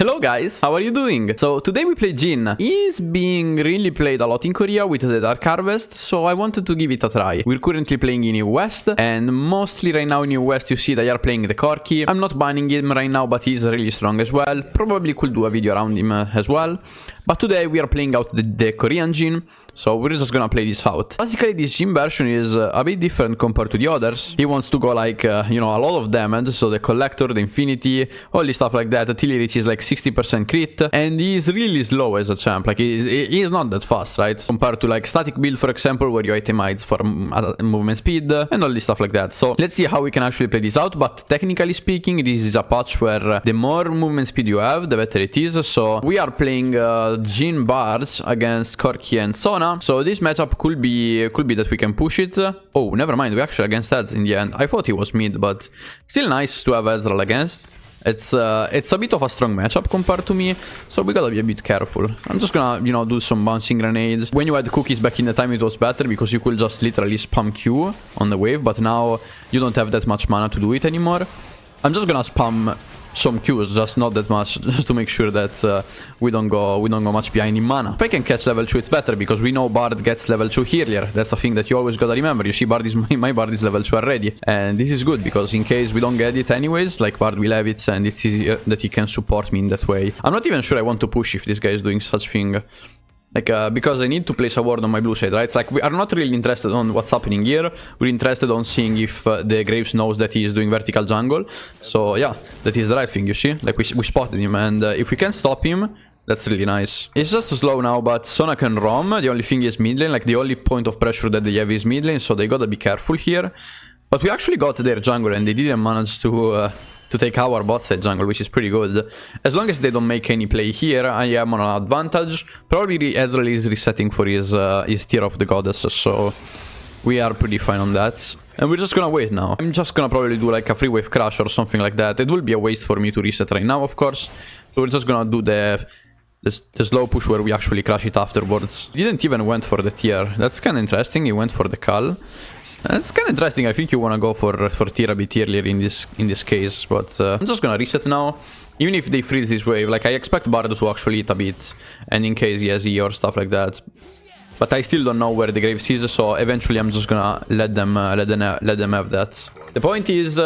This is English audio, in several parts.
Hello guys, how are you doing? So today we play Jin. He's being really played a lot in Korea with the Dark Harvest, so I wanted to give it a try. We're currently playing in New West, and mostly right now in New West you see they are playing the Corki. I'm not banning him right now, but he's really strong as well. Probably could do a video around him as well. But today we are playing out the Korean Jin. So we're just gonna play this out. Basically this Jin version is a bit different compared to the others. He wants to go like, you know, a lot of damage. So the Collector, the Infinity, all this stuff like that until he reaches like 60% crit. And he's really slow as a champ. Like he is not that fast, right? Compared to like static build, for example, where you itemize for movement speed and all this stuff like that. So let's see how we can actually play this out. But technically speaking, this is a patch where the more movement speed you have, the better it is. So we are playing Jin Bards against Corki and Sona. So this matchup could be that we can push it. Oh, never mind. We actually against Eds in the end. I thought he was mid, but still nice to have Ezreal against. It's a bit of a strong matchup compared to me, so we gotta be a bit careful. I'm just gonna, you know, do some bouncing grenades. When you had cookies back in the time, it was better because you could just literally spam Q on the wave, but now you don't have that much mana to do it anymore. I'm just gonna spam some Qs, just not that much, just to make sure that we don't go much behind in mana. If I can catch level 2, it's better, because we know Bard gets level 2 earlier. That's a thing that you always gotta remember. You see, Bard is my Bard is level 2 already, and this is good, because in case we don't get it anyways, like Bard will have it, and it's easier that he can support me in that way. I'm not even sure I want to push if this guy is doing such thing. Like, because I need to place a ward on my blue side, right? It's like, we are not really interested on what's happening here. We're interested on seeing if the Graves knows that he is doing vertical jungle. So, yeah, that is the right thing, you see? Like, we spotted him, and if we can stop him, that's really nice. It's just slow now, but Sona can roam. The only thing is mid lane. Like, the only point of pressure that they have is mid lane, so they gotta be careful here. But we actually got their jungle, and they didn't manage to take our bot side jungle, which is pretty good. As long as they don't make any play here, I am on an advantage. Probably Ezreal is resetting for his Tear of the Goddess, so we are pretty fine on that. And we're just gonna wait now. I'm just gonna probably do like a free wave crash or something like that. It will be a waste for me to reset right now, of course. So we're just gonna do the slow push where we actually crash it afterwards. He didn't even went for the tier. That's kind of interesting. He went for the Cull. It's kind of interesting. I think you want to go for tier a bit earlier in this case, but I'm just gonna reset now. Even if they freeze this wave, like I expect Bard to actually eat a bit, and in case he has E or stuff like that. But I still don't know where the Graves is, so eventually I'm just gonna let them have that. The point is,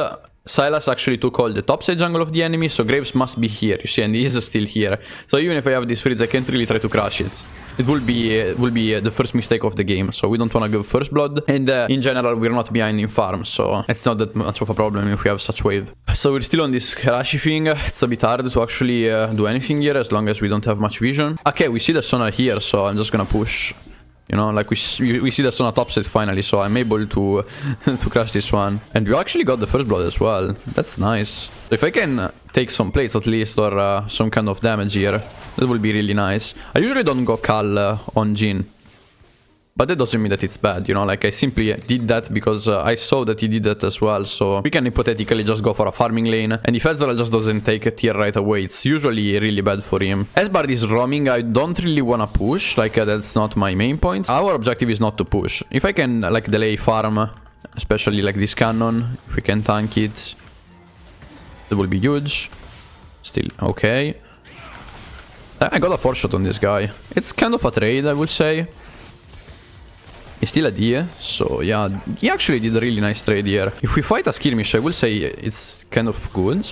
Sylas actually took all the topside jungle of the enemy, so Graves must be here, you see, and he is still here. So even if I have this freeze, I can't really try to crash it. It will be the first mistake of the game, so we don't want to go first blood. And in general, we're not behind in farm, so it's not that much of a problem if we have such wave. So we're still on this Karashi thing. It's a bit hard to actually do anything here, as long as we don't have much vision. Okay, we see the Sona here, so I'm just gonna push. You know, like we see the Sona topside finally, so I'm able to crash this one. And we actually got the first blood as well. That's nice. So if I can take some plates at least, or some kind of damage here, that will be really nice. I usually don't go Cull on Jin, but that doesn't mean that it's bad, you know, like I simply did that because I saw that he did that as well, so we can hypothetically just go for a farming lane, and if Ezreal just doesn't take a tier right away, it's usually really bad for him. As Bard is roaming, I don't really want to push, like that's not my main point. Our objective is not to push. If I can like delay farm, especially like this cannon, if we can tank it, that will be huge. Still okay. I got a 4-shot on this guy. It's kind of a trade, I would say. He's still a D, so yeah, he actually did a really nice trade here. If we fight a skirmish, I will say it's kind of good.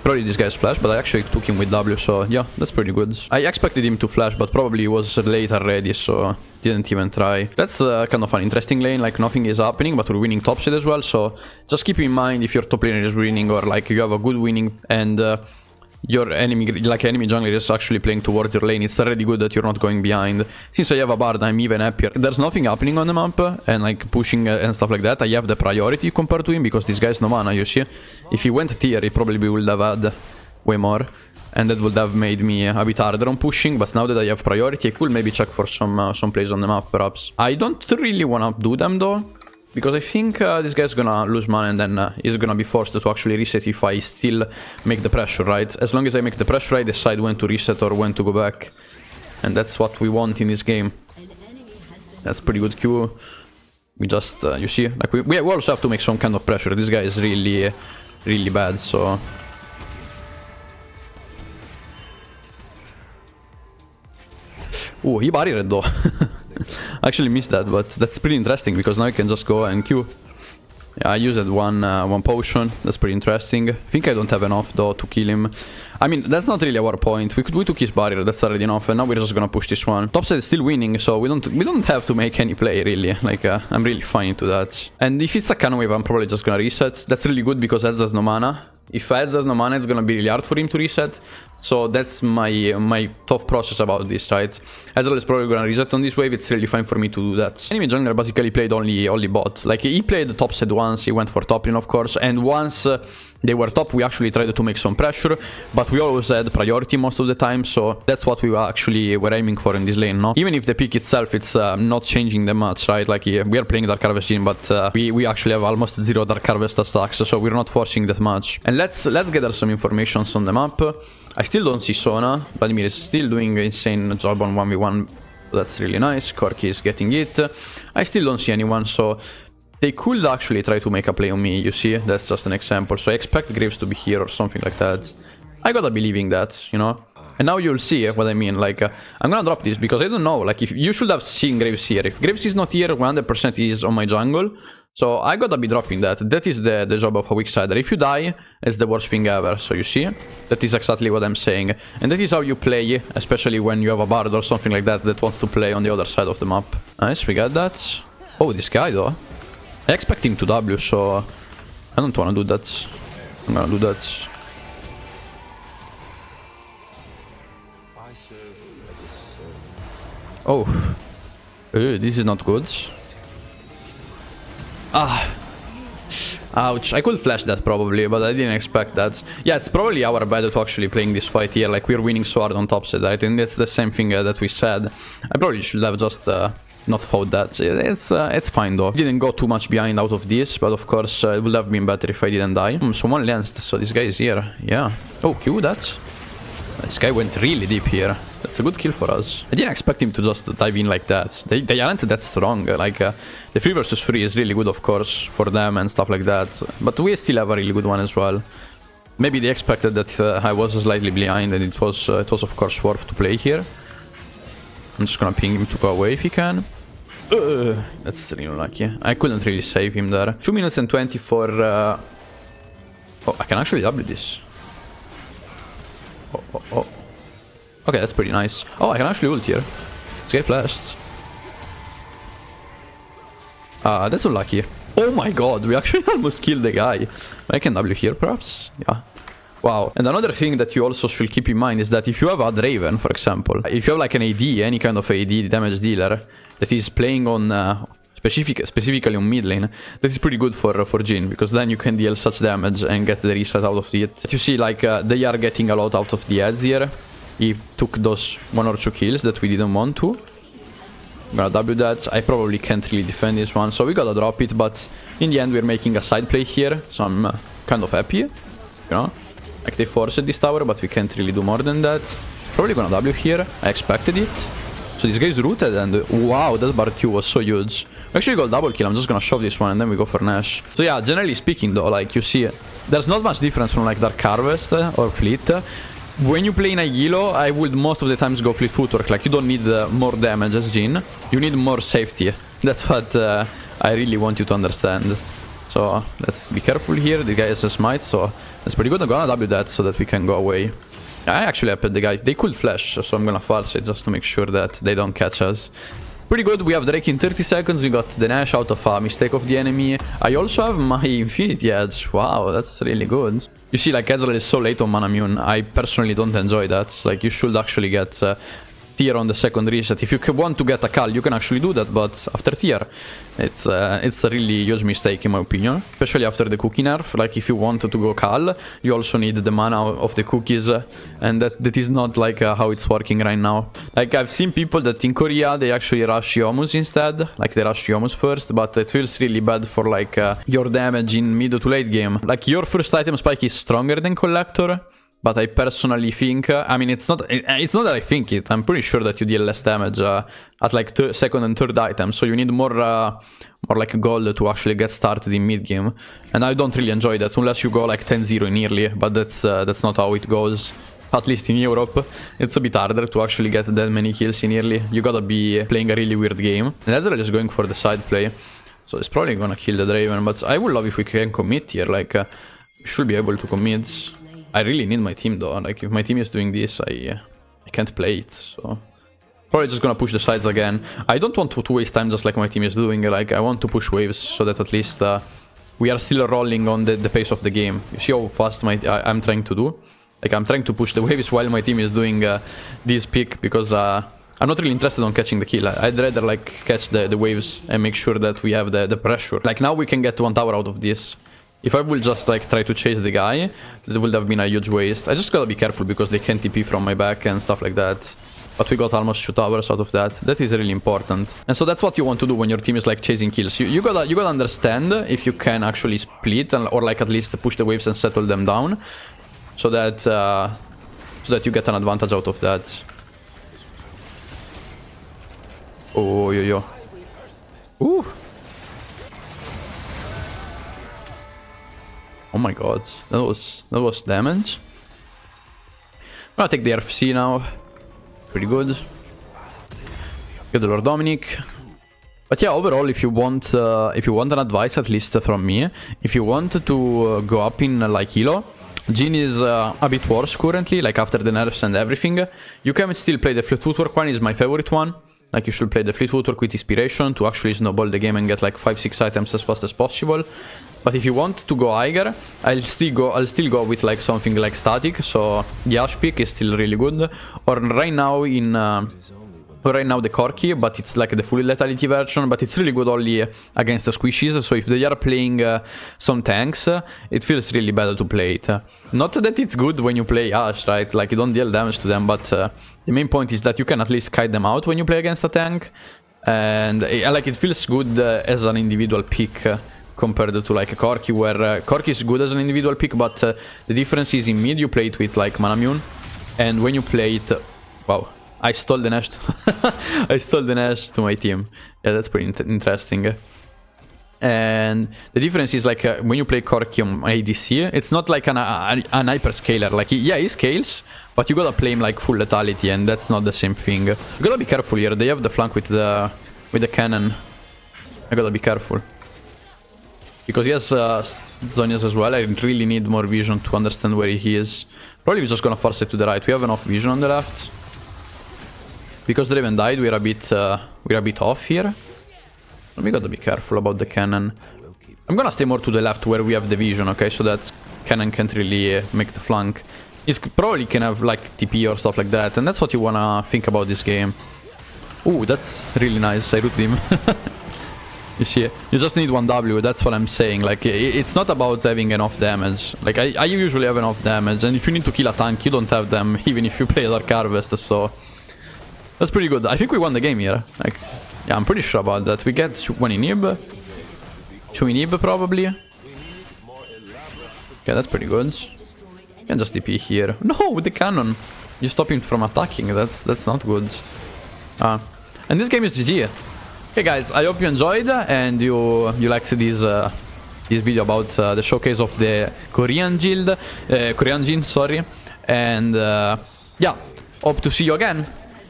Probably this guy's flash, but I actually took him with W, so yeah, that's pretty good. I expected him to flash, but probably he was late already, so didn't even try. That's kind of an interesting lane, like nothing is happening, but we're winning topside as well, so just keep in mind if your top laner is winning, or like you have a good winning, and your enemy jungler is actually playing towards your lane, it's already good that you're not going behind. Since I have a Bard, I'm even happier. There's nothing happening on the map, and like pushing and stuff like that, I have the priority compared to him, because this guy's no mana, you see. If he went tier, he probably would have had way more, and that would have made me a bit harder on pushing, but now that I have priority, I could maybe check for some plays on the map, perhaps. I don't really want to do them, though, because I think this guy's gonna lose mana, and then he's gonna be forced to actually reset if I still make the pressure, right? As long as I make the pressure, I decide when to reset or when to go back. And that's what we want in this game. That's pretty good Q. We just, you see, like we also have to make some kind of pressure. This guy is really bad, so Ooh, he barriered though. I actually missed that, but that's pretty interesting because now I can just go and Q. Yeah, I used one potion. That's pretty interesting. I think I don't have enough though to kill him. I mean, that's not really our point. We took his barrier. That's already enough, and now we're just gonna push this one. Topside is still winning, so we don't have to make any play really. Like I'm really fine into that. And if it's a cannon wave, I'm probably just gonna reset. That's really good because Eds has no mana. If Eds has no mana, it's gonna be really hard for him to reset. So that's my thought process about this, right? Ezreal is probably gonna reset on this wave. It's really fine for me to do that. Enemy jungler basically played only bot. Like he played the top side once, he went for top lane of course, and once they were top, we actually tried to make some pressure, but we always had priority most of the time, so that's what we were aiming for in this lane, no? Even if the pick itself, it's not changing that much, right? Like we are playing Dark Harvest in, but we actually have almost 0 Dark Harvest stacks, so we're not forcing that much. And let's gather some information on the map. I still don't see Sona. Vladimir is still doing an insane job on 1v1. That's really nice. Corki is getting it. I still don't see anyone, so they could actually try to make a play on me, you see? That's just an example. So I expect Graves to be here or something like that. I gotta believe in that, you know? And now you'll see what I mean. Like, I'm gonna drop this because I don't know. Like, if you should have seen Graves here. If Graves is not here, 100% is on my jungle. So I gotta be dropping that. That is the job of a weak sider. If you die, it's the worst thing ever. So you see? That is exactly what I'm saying. And that is how you play, especially when you have a bard or something like that that wants to play on the other side of the map. Nice, we got that. Oh, this guy though. I expect him to W, so I don't wanna do that. I'm gonna do that. Oh. This is not good. Ah. Ouch. I could flash that probably, but I didn't expect that. Yeah, it's probably our bad to actually playing this fight here. Like, we're winning so hard on top side. I think that's the same thing that we said. I probably should have just not fought that. It's fine though. Didn't go too much behind out of this, but of course it would have been better if I didn't die. Someone lanced, so this guy is here. Yeah. Oh, Q that. This guy went really deep here. That's a good kill for us. I didn't expect him to just dive in like that. They aren't that strong. Like, the 3 versus 3 is really good, of course, for them and stuff like that. But we still have a really good one as well. Maybe they expected that I was slightly behind, and it was of course worth to play here. I'm just gonna ping him to go away if he can. That's really lucky. I couldn't really save him there. 2 minutes and 20 for... Oh, I can actually W this. Oh. Okay, that's pretty nice. Oh, I can actually ult here. This guy flashed. That's unlucky. Oh my god, we actually almost killed the guy. I can W here, perhaps? Yeah. Wow. And another thing that you also should keep in mind is that if you have a Draven, for example, if you have like an AD, any kind of AD damage dealer, that is playing on... specifically on mid lane, that is pretty good for Jhin, because then you can deal such damage and get the reset out of it. But you see, like, they are getting a lot out of the ads here. He took those 1 or 2 kills that we didn't want to. I'm gonna W that. I probably can't really defend this one, so we gotta drop it, but in the end we're making a side play here, so I'm kind of happy, you know? Like, they forced this tower, but we can't really do more than that. Probably gonna W here. I expected it. So this guy is rooted, and wow, that bar Q was so huge. We actually got double kill. I'm just gonna shove this one and then we go for Nash. So yeah, generally speaking though, like, you see, there's not much difference from like Dark Harvest or Fleet. When you play in Aguilo, I would most of the times go Fleet Footwork. Like, you don't need more damage as Jhin. You need more safety. That's what I really want you to understand. So let's be careful here. The guy has a smite, so that's pretty good. I'm gonna W that so that we can go away. I actually upped the guy. They could flash, so I'm gonna farce it just to make sure that they don't catch us. Pretty good. We have Drake in 30 seconds. We got the Nash out of a mistake of the enemy. I also have my Infinity Edge. Wow, that's really good. You see, like, Ezreal is so late on Mana Immune. I personally don't enjoy that. Like, you should actually get tier on the second reset. If you want to get a Kal, you can actually do that, but after tier, it's a really huge mistake in my opinion. Especially after the cookie nerf. Like, if you want to go Kal, you also need the mana of the cookies, and that is not like how it's working right now. Like, I've seen people that in Korea, they actually rush Yomus instead. Like, they rush Yomus first, but it feels really bad for like your damage in mid to late game. Like, your first item spike is stronger than Collector. But I personally think, I mean, it's not that I think it. I'm pretty sure that you deal less damage at like second and third item. So you need more like gold to actually get started in mid game. And I don't really enjoy that unless you go like 10-0 in early. But that's not how it goes. At least in Europe, it's a bit harder to actually get that many kills in early. You gotta be playing a really weird game. And Ezreal is going for the side play. So it's probably gonna kill the Draven. But I would love if we can commit here. Like, we should be able to commit. I really need my team though. Like, if my team is doing this, I can't play it. So probably just gonna push the sides again. I don't want to waste time just like my team is doing. Like, I want to push waves so that at least we are still rolling on the pace of the game. You see how fast I'm trying to do? Like, I'm trying to push the waves while my team is doing this pick, because I'm not really interested on catching the kill. I'd rather, like, catch the waves and make sure that we have the pressure. Like, now we can get 1 tower out of this. If I will just, like, try to chase the guy, that would have been a huge waste. I just gotta be careful because they can TP from my back and stuff like that. But we got almost 2 towers out of that. That is really important. And so that's what you want to do when your team is, like, chasing kills. You gotta understand if you can actually split or, like, at least push the waves and settle them down. So that you get an advantage out of that. Oh, yo. Ooh. Oh my god, that was damage. I'm gonna take the RFC now. Pretty good. Get the Lord Dominic. But yeah, overall, if you want an advice, at least from me, if you want to go up in like elo, Jhin is a bit worse currently, like after the nerfs and everything. You can still play the Fleet Footwork one, is my favorite one. Like, you should play the Fleet Footwork with Inspiration to actually snowball the game and get like 5-6 items as fast as possible. But if you want to go higher, I'll still go with like something like Static. So the Ash pick is still really good. Or right now the Corki, but it's like the fully lethality version, but it's really good only against the squishies. So if they are playing some tanks, it feels really bad to play it. Not that it's good when you play Ashe, right? Like, you don't deal damage to them, but the main point is that you can at least kite them out when you play against a tank. And like, it feels good as an individual pick compared to like a Corki, where Corki is good as an individual pick, but the difference is in mid you play it with like Manamune, and when you play it... Wow. I stole the Nash. I stole the Nash to my team. Yeah, that's pretty interesting. And the difference is like when you play Corki on ADC, it's not like an hyperscaler. Like, yeah, he scales, but you gotta play him like full lethality, and that's not the same thing. You gotta be careful here. They have the flank with the cannon. I gotta be careful because he has Zhonya's as well. I really need more vision to understand where he is. Probably we're just gonna force it to the right. We have enough vision on the left. Because Draven died, we're a bit off here. We gotta be careful about the cannon. I'm gonna stay more to the left where we have the vision, okay? So that cannon can't really make the flank. He probably can have like TP or stuff like that, and that's what you wanna think about this game. Ooh, that's really nice. I rooted him. You see, you just need 1 W, that's what I'm saying. Like, it's not about having enough damage. Like, I usually have enough damage, and if you need to kill a tank, you don't have them, even if you play Dark Harvest, so... That's pretty good. I think we won the game here. Like, yeah, I'm pretty sure about that. We get 1 inhib. 2 inhib probably. Yeah, that's pretty good. You can just TP here. No, with the cannon. You stop him from attacking. That's not good. And this game is GG. Okay, guys, I hope you enjoyed and you liked this video about the showcase of the Korean Jhin, sorry. And yeah, hope to see you again.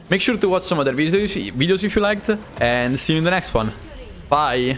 Make sure to watch some other videos if you liked, and see you in the next one. Bye!